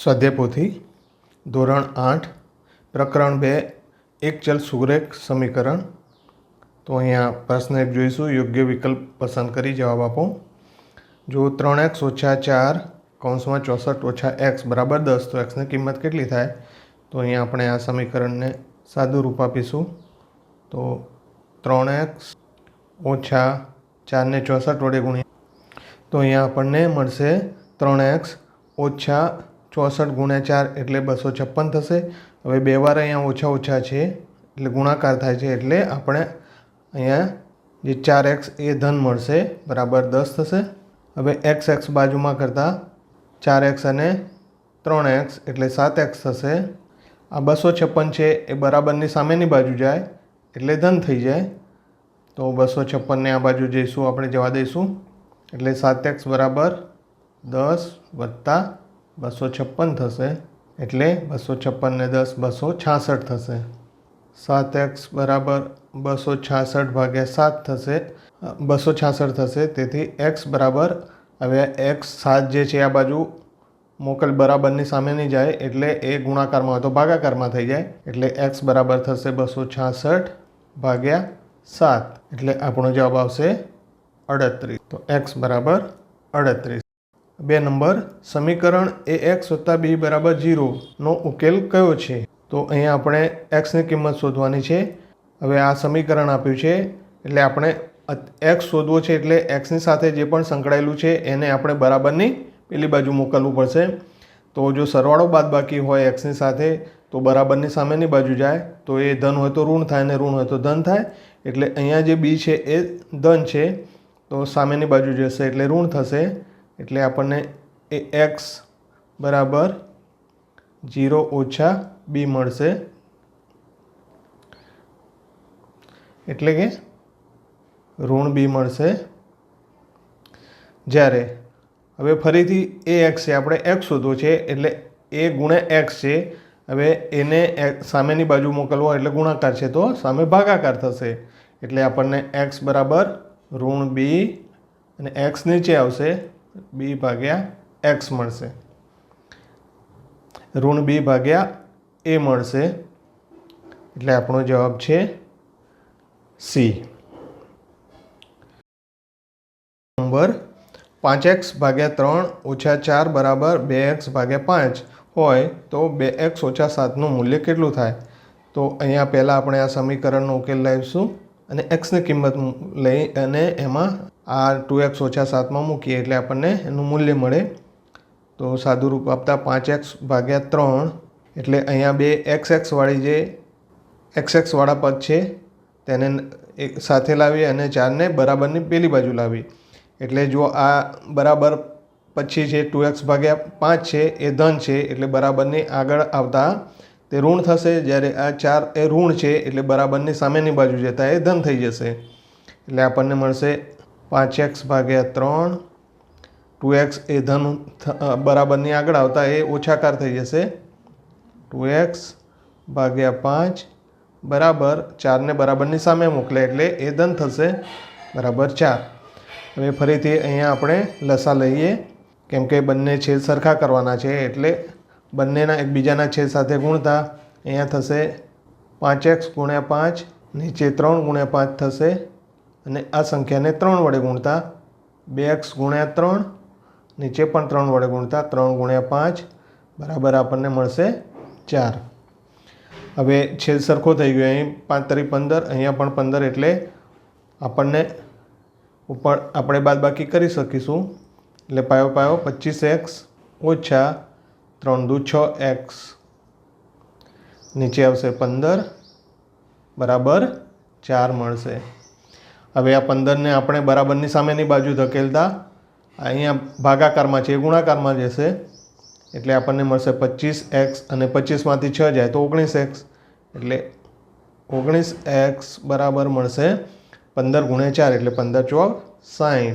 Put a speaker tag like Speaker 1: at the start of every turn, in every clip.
Speaker 1: સ્વાધ્યાયપોથી ધોરણ 8 પ્રકરણ 2 એક ચલ સુરેખ સમીકરણ. તો અહીંયા પ્રશ્ન એક જોઈશું. યોગ્ય વિકલ્પ પસંદ કરી જવાબ આપો. જો 3x - 4 કૌંસમાં 64 - x બરાબર 10 તો xની કિંમત કેટલી થાય? તો અહીંયા આપણે આ સમીકરણને સાદું રૂપ આપીશું. તો 3x - 4 ને 64 વડે ગુણ્યા તો અહીંયા આપણને મળશે 3x - 64 ગુણ્યા 4 એટલે 256 થશે. હવે બે વાર અહીંયા ઓછા ઓછા છે એટલે ગુણાકાર થાય છે એટલે આપણે અહીંયા જે 4x એ ધન મળશે બરાબર 10 થશે. હવે x બાજુમાં કરતાં 4x અને 3x એટલે 7x થશે. આ 256 છે એ બરાબરની સામેની બાજુ જાય એટલે ધન થઈ જાય. તો 256ને આ બાજુ જઈશું આપણે જવા દઈશું એટલે 7x બરાબર 10 વત્તા 256 થશે એટલે 256 ને 10 266 થશે. 7x બરાબર 266 ભાગ્યા 7 થશે 266 થશે. તેથી x બરાબર હવે x 7 જે છે આ બાજુ મોકલ બરાબરની સામે નહીં જાય એટલે એ ગુણાકારમાં હોય તો ભાગાકારમાં થઈ જાય એટલે x બરાબર થશે 266 ભાગ્યા 7 એટલે આપણો જવાબ આવશે 38. તો x બરાબર 38. 2 નંબર સમીકરણ ax + b બરાબર 0 નો ઉકેલ કયો છે? તો અહીંયા આપણે xની કિંમત શોધવાની છે. હવે આ સમીકરણ આપ્યું છે એટલે આપણે x શોધવો છે એટલે xની સાથે જે પણ સંકળાયેલું છે એને આપણે બરાબરની પેલી બાજુ મોકલવું પડશે. તો જો સરવાળો બાદબાકી હોય xની સાથે તો બરાબરની સામેની બાજુ જાય તો એ ધન હોય તો ઋણ થાય અને ઋણ હોય તો ધન થાય. એટલે અહીંયા જે b છે એ ધન છે તો સામેની બાજુ જશે એટલે ઋણ થશે. એટલે આપણને એ x બરાબર 0 - b મળશે. એટલે કે ઋણ b મળશે. જ્યારે હવે ફરીથી એ x છે આપણે x શોધવો છે એટલે a ગુણ્યા x છે. હવે એને સામેની બાજુ મોકલવો એટલે ગુણાકાર છે તો સામે ભાગાકાર થશે. એટલે આપણને x બરાબર ઋણ b અને x નીચે આવશે b ભાગ્યા x મળશે. ઋણ b ભાગ્યા a મળશે એટલે આપણો જવાબ છે C. નંબર 5x - 3 - 4 બરાબર 2x ભાગ્યા 5 હોય તો 2x - 7નું મૂલ્ય કેટલું થાય? તો અહીંયા પહેલાં આપણે આ સમીકરણનો ઉકેલ લાવીશું અને xની કિંમત લઈ અને એમાં આ 2x - 7માં મૂકીએ એટલે આપણને એનું મૂલ્ય મળે. તો સાદું રૂપ આપતા 5x ભાગ્યા 3 એટલે અહીંયા બે xx વાળી જે xx વાળા પદ છે તેને એક સાથે લાવી અને 4ને બરાબરની પેલી બાજુ લાવી. એટલે જો આ બરાબર પછી છે 2x ભાગ્યા 5 છે એ ધન છે એટલે બરાબરની આગળ આવતા તે ઋણ થશે. જ્યારે આ 4 એ ઋણ છે એટલે બરાબરની સામેની બાજુ જતા એ ધન થઈ જશે. એટલે આપણને મળશે 5x ભાગ્યા 3 2x એ ધન બરાબરની આગળ આવતા એ ઓછાકાર થઈ જશે. 2x ભાગ્યા 5 બરાબર 4ને બરાબરની સામે મોકલે એટલે એ ધન થશે બરાબર 4. હવે ફરીથી અહીંયા આપણે લસા લઈએ કેમ કે બંને છેદ સરખા કરવાના છે એટલે બંનેના એકબીજાના છેદ સાથે ગુણતા અહીંયા થશે 5x ગુણ્યા 5 નીચે 3 ગુણ્યા 5 થશે અને આ સંખ્યાને 3 વડે ગુણતા 2x ગુણ્યા 3 નીચે પણ 3 વડે ગુણતા 3 ગુણ્યા 5 બરાબર આપણને મળશે 4. હવે છેદ સરખો થઈ ગયો. અહીં 5 × 15 અહીંયા પણ 15 એટલે આપણને ઉપર આપણે બાદબાકી કરી શકીશું. એટલે પાયો પાયો 25x - 3 × 6x નીચે આવશે 15 બરાબર 4 મળશે. હવે આ 15ને આપણે બરાબરની સામેની બાજુ ધકેલતા અહીંયા ભાગાકારમાં છે એ ગુણાકારમાં જશે એટલે આપણને મળશે 25x અને 25માંથી 6 જાય તો 19x એટલે 19x બરાબર મળશે 15 × 4 એટલે 15 × 4 60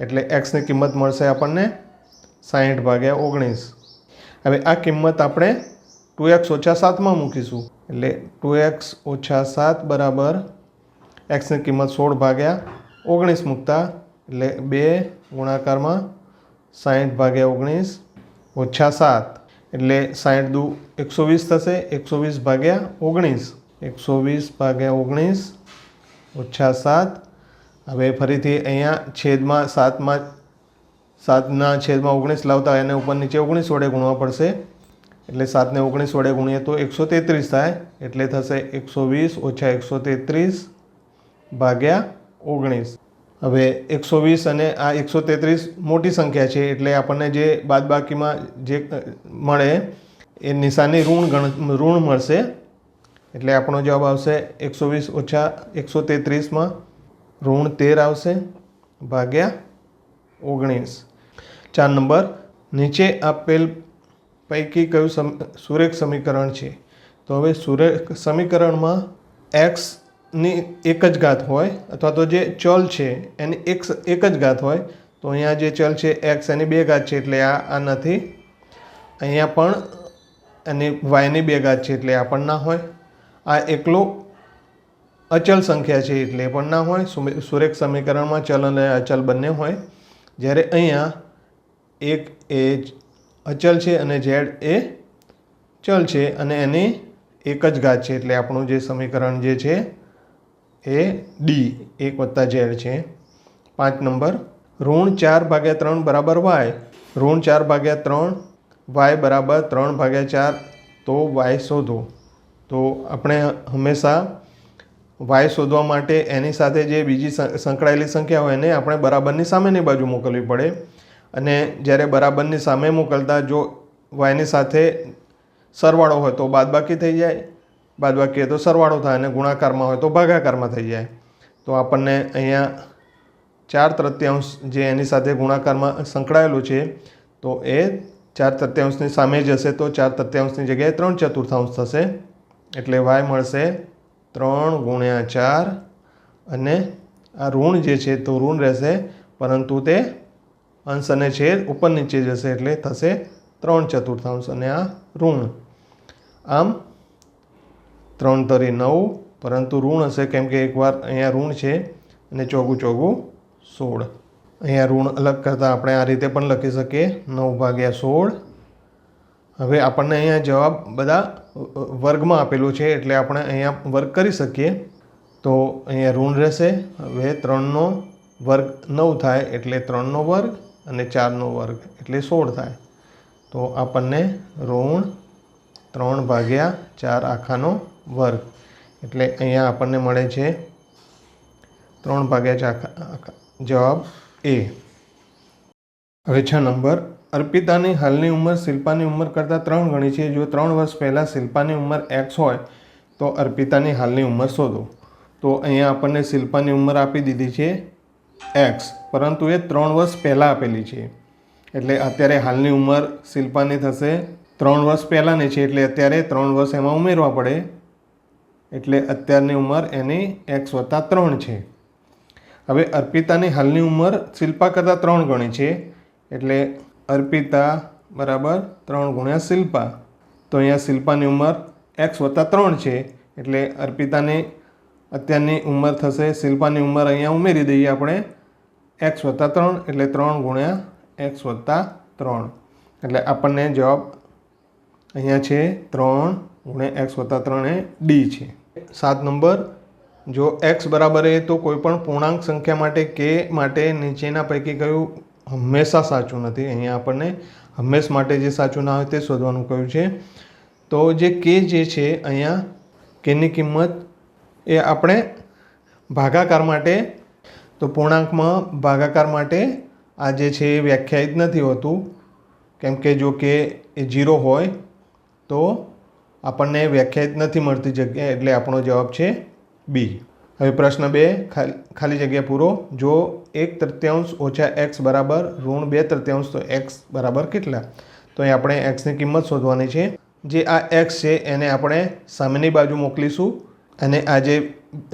Speaker 1: એટલે xની કિંમત મળશે આપણને 60 ભાગ્યા 19. હવે આ કિંમત આપણે 2x - 7માં મૂકીશું એટલે 2x - 7 બરાબર xની કિંમત 16 ભાગ્યા 19 મૂકતા એટલે 2 ગુણાકારમાં 60 ભાગ્યા 19 - 7 એટલે 60 દુ 120 થશે, 120 ભાગ્યા 19, 120 ભાગ્યા 19 ઓછા 7. હવે ફરીથી અહીંયા છેદમાં 7ના છેદમાં 19 લાવતા એને ઉપર નીચે 19 વડે ગુણવા પડશે. એટલે 7ને 19 વડે ગુણીએ તો 133 થાય. એટલે થશે 120 ઓછા 133 ભાગ્યા 19. હવે 120 અને આ 133 મોટી સંખ્યા છે એટલે આપણને જે બાદબાકીમાં જે મળે એ નિશાની ઋણ મળશે. એટલે આપણો જવાબ આવશે 120 ઓછા 133માં ઋણ 13 આવશે ભાગ્યા 19. 4 નંબર, નીચે આપેલ પૈકી કયું સુરેખ સમીકરણ છે? તો હવે સુરેખ સમીકરણમાં એક્સની એક જ ઘાત હોય અથવા તો જે ચલ છે એની એક જ ઘાત હોય. તો અહીંયા જે ચલ છે એક્સ એની 2 ઘાત છે એટલે આ નથી. અહીંયા પણ એની વાયની 2 ઘાત છે એટલે આ પણ ના હોય. આ એકલો અચલ સંખ્યા છે એટલે પણ ના હોય. સુરેખ સમીકરણમાં ચલ અને અચલ બંને હોય. જ્યારે અહીંયા એક એ અચલ છે અને ઝેડ એ ચલ છે અને એની એક જ ઘાત છે એટલે આપણું જે સમીકરણ જે છે એ ડી 1 + ઝેડ છે. 5 નંબર, ઋણ 4/3 બરાબર વાય, ઋણ 4/3 વાય બરાબર 3/4, તો વાય શોધો. તો આપણે હંમેશા વાય શોધવા માટે એની સાથે જે બીજી સંકળાયેલી સંખ્યા હોય એને આપણે બરાબરની સામેની બાજુ મોકલવી પડે. અને જ્યારે બરાબરની સામે મોકલતા જો વાયની સાથે સરવાળો હોય તો બાદબાકી થઈ જાય, બાદબાકી હોય તો સરવાળો થાય, અને ગુણાકારમાં હોય તો ભાગાકારમાં થઈ જાય. તો આપણને અહીંયા 4/3 જે એની સાથે ગુણાકારમાં સંકળાયેલું છે તો એ 4/3ની સામે જશે તો 4/3ની જગ્યાએ 3/4 થશે. એટલે વાય મળશે 3 × 4, અને આ ઋણ જે છે તો ઋણ રહેશે પરંતુ તે અંશ અને છેદ ઉપર નીચે જશે એટલે થશે 3/4 અને આ ઋણ. આમ 3 × 9 પરંતુ ઋણ હશે કેમ કે એકવાર અહીંયા ઋણ છે અને 4 × 4 16. અહીંયા ઋણ અલગ કરતાં આપણે આ રીતે પણ લખી શકીએ 9/16. હવે આપણને અહીંયા જવાબ બધા વર્ગમાં આપેલું છે એટલે આપણે અહીંયા વર્ગ કરી શકીએ. તો અહીંયા ઋણ રહેશે. હવે 3નો વર્ગ 9 થાય એટલે 3નો વર્ગ અને 4નો વર્ગ એટલે 16 થાય. તો આપણને ઋણ 3/4 આખાનો વર્ગ એટલે અહીંયા આપણને મળે છે 3/4 આખા. જવાબ એ. હવે 6 નંબર, અર્પિતાની હાલની ઉંમર શિલ્પાની ઉંમર કરતાં 3 ગણી છે. જો 3 વર્ષ પહેલાં શિલ્પાની ઉંમર x હોય તો અર્પિતાની હાલની ઉંમર શોધો. તો અહીંયા આપણને શિલ્પાની ઉંમર આપી દીધી છે x, પરંતુ એ 3 વર્ષ પહેલાં આપેલી છે. એટલે અત્યારે હાલની ઉંમર શિલ્પાની થશે 3 વર્ષ પહેલાંની છે એટલે અત્યારે 3 વર્ષ એમાં ઉમેરવા પડે. એટલે અત્યારની ઉંમર એની x + 3 છે. હવે અર્પિતાની હાલની ઉંમર શિલ્પા કરતાં 3 ગણી છે એટલે અર્પિતા બરાબર 3 × શિલ્પા. તો અહીંયા શિલ્પાની ઉંમર x + 3 છે એટલે અર્પિતાની અત્યારની ઉંમર થશે, શિલ્પાની ઉંમર અહીંયા ઉમેરી દઈએ આપણે x + 3 એટલે 3 × x + 3. એટલે આપણને જવાબ અહીંયા છે 3 × x + 3 એ ડી છે. 7 નંબર, જો x બરાબર એ તો કોઈપણ પૂર્ણાંક સંખ્યા માટે k માટે નીચેના પૈકી કયું હંમેશા સાચું નથી? અહીંયા આપણને હંમેશ માટે જે સાચું ના હોય તે શોધવાનું કહ્યું છે. તો જે k જે છે અહીંયા kની કિંમત એ આપણે ભાગાકાર માટે, તો પૂર્ણાંકમાં ભાગાકાર માટે આ જે છે એ વ્યાખ્યાયિત નથી હોતું. કેમ કે જો k એ 0 હોય તો આપણને વ્યાખ્યાયિત નથી મળતી જગ્યા એટલે આપણો જવાબ છે બી. હવે પ્રશ્ન 2, ખાલી જગ્યા પૂરો. જો 1/3 ઓછા x બરાબર ઋણ 2/3 તો x બરાબર કેટલા? તો અહીં આપણે xની કિંમત શોધવાની છે. જે આ x છે એને આપણે સામેની બાજુ મોકલીશું અને આ જે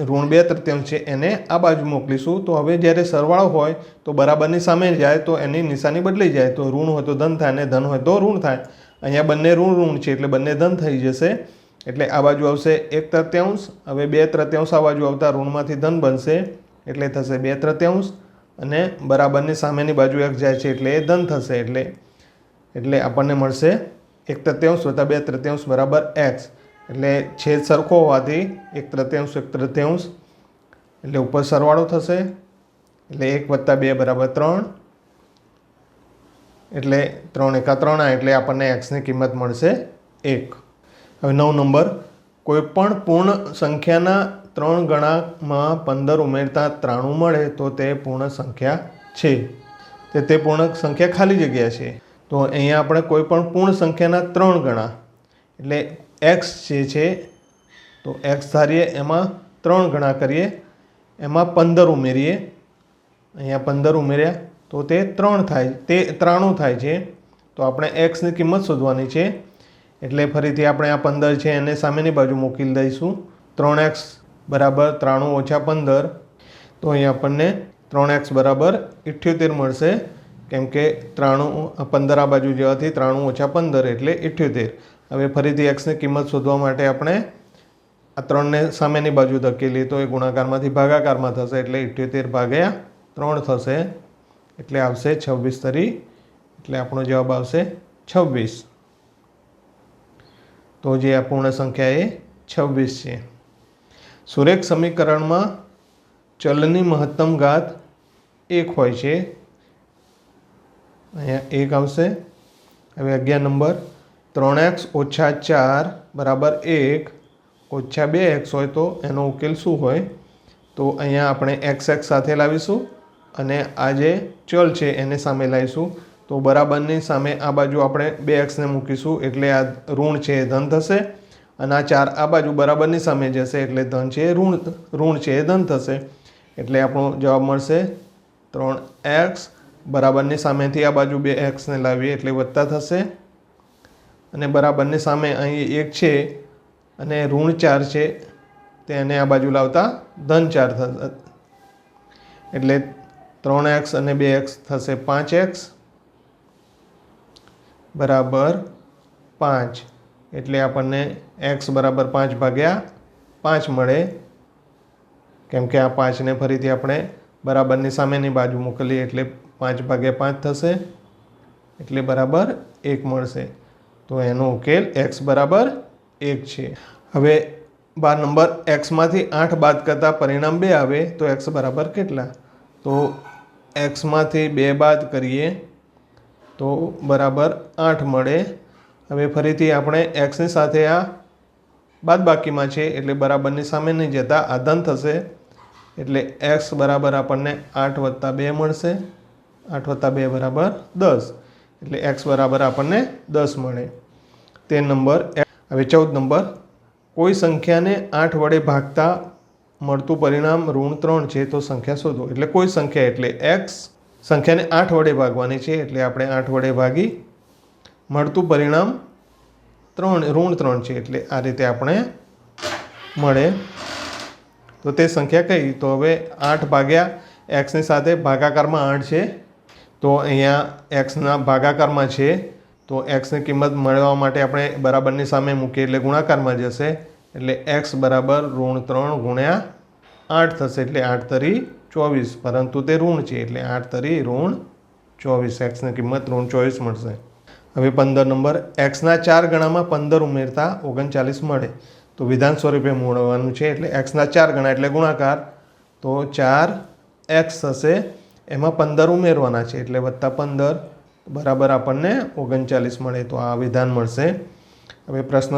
Speaker 1: ઋણ 2/3 છે એને આ બાજુ મોકલીશું. તો હવે જ્યારે સરવાળો હોય તો બરાબરની સામે જાય તો એની નિશાની બદલાઈ જાય. તો ઋણ હોય તો ધન થાય અને ધન હોય તો ઋણ થાય. અહીંયા બંને ઋણ છે એટલે બંને ધન થઈ જશે. એટલે આ બાજુ આવશે 1/3. હવે 2/3 આ બાજુ આવતા ઋણમાંથી ધન બનશે એટલે થશે 2/3 અને બરાબરની સામેની બાજુ x જાય છે એટલે એ ધન થશે. એટલે આપણને મળશે 1/3 વત્તા 2/3 બરાબર x, એટલે છેદ સરખો હોવાથી 1/3 1/3 એટલે ઉપર સરવાળો થશે, એટલે 1 વત્તા 2 બરાબર 3, એટલે 3 એકા 3 એટલે આપણને xની કિંમત મળશે 1. હવે 9 નંબર, કોઈપણ પૂર્ણ સંખ્યાના 3 ગણામાં 15 ઉમેરતા 93 મળે તો તે પૂર્ણ સંખ્યા છે. તે પૂર્ણ સંખ્યા ખાલી જગ્યા છે. તો અહીંયા આપણે કોઈ પણ પૂર્ણ સંખ્યાના 3 ગણા એટલે x જે છે તો x ધારીએ, એમાં 3 ગણા કરીએ, એમાં 15 ઉમેરીએ, અહીંયા 15 ઉમેર્યા તો તે 3 થાય, તે 93 થાય છે. તો આપણે xની કિંમત શોધવાની છે, એટલે ફરીથી આપણે આ 15 છે એને સામેની બાજુ મોકલી દઈશું. 3x બરાબર 93 ઓછા 15, તો અહીંયા આપણને 3x બરાબર 78 મળશે, કેમ કે 15 આ બાજુ જવાથી 93 ઓછા 15 એટલે 78. હવે ફરીથી xની કિંમત શોધવા માટે આપણે આ 3ને સામેની બાજુ ધકેલીએ તો એ ગુણાકારમાંથી ભાગાકારમાં થશે, એટલે 78 ભાગ્યા 3 થશે, એટલે આવશે 26 તરી, એટલે આપણો જવાબ આવશે 26. તો જે આ પૂર્ણ સંખ્યા એ 26 છે. સુરેખ સમીકરણમાં ચલની મહત્તમ ઘાત 1 હોય છે, અહીંયા 1 આવશે. હવે 11 નંબર, 3x ઓછા 4 બરાબર 1 ઓછા 2x હોય તો એનો ઉકેલ શું હોય? તો અહીંયા આપણે x સાથે લાવીશું અને આ જે ચલ છે એને સામે લાવીશું. તો બરાબરની સામે આ બાજુ આપણે 2xને મૂકીશું, એટલે આ ઋણ છે એ ધન થશે, અને આ 4 આ બાજુ બરાબરની સામે જશે, એટલે ધન છે એ ઋણ છે એ ધન થશે. એટલે આપણો જવાબ મળશે 3x, બરાબરની સામેથી આ બાજુ 2xને લાવીએ એટલે વત્તા થશે, અને બરાબરની સામે અહીં 1 છે અને ઋણ 4 છે તેને આ બાજુ લાવતા ધન 4 થશે, એટલે 3x અને 2x થશે 5x બરાબર 5, એટલે આપણને x બરાબર 5 ભાગ્યા 5 મળે, કેમ કે આ 5ને ફરીથી આપણે બરાબરની સામેની બાજુ મોકલીએ એટલે 5 ભાગ્યા 5 થશે, એટલે બરાબર 1 મળશે. તો એનો ઉકેલ x બરાબર 1 છે. હવે 12 નંબર, xમાંથી 8 બાદ કરતાં પરિણામ 2 આવે તો x બરાબર કેટલા? તો xમાંથી 2 બાદ કરીએ તો બરાબર 8 મળે. હવે ફરીથી આપણે xની સાથે આ બાદબાકીમાં છે એટલે બરાબરની સામે નહીં જતા આ ધન થશે, એટલે x બરાબર આપણને 8 વત્તા 2 મળશે. 8 વત્તા 2 બરાબર 10, એટલે x બરાબર આપણને 10 મળે. 13 નંબર. હવે 14 નંબર, કોઈ સંખ્યાને 8 વડે ભાગતા મળતું પરિણામ ઋણ 3 છે તો સંખ્યા શોધો. એટલે કોઈ સંખ્યા એટલે x, સંખ્યાને 8 વડે ભાગવાની છે એટલે આપણે 8 વડે ભાગી, મળતું પરિણામ ઋણ 3 છે એટલે આ રીતે આપણે મળે. તો તે સંખ્યા કઈ? તો હવે 8 ભાગ્યા xની સાથે ભાગાકારમાં 8 છે, તો અહીંયા xના ભાગાકારમાં છે, તો xની કિંમત મેળવવા માટે આપણે બરાબરની સામે મૂકીએ એટલે ગુણાકારમાં જશે, એટલે x બરાબર ઋણ 3 ગુણ્યા 8 થશે, એટલે 8 તરી 24, પરંતુ તે ઋણ છે એટલે 8 તરી ઋણ 24, xની કિંમત ઋણ 24 મળશે. હવે 15 નંબર, xના 4 ગણામાં 15 ઉમેરતા 39 મળે તો વિધાન સ્વરૂપે મળવાનું છે, એટલે xના 4 ગણા એટલે ગુણાકાર, તો 4x થશે, એમાં 15 ઉમેરવાના છે એટલે વત્તા 15 બરાબર આપણને 39 મળે, તો આ વિધાન મળશે. હવે પ્રશ્ન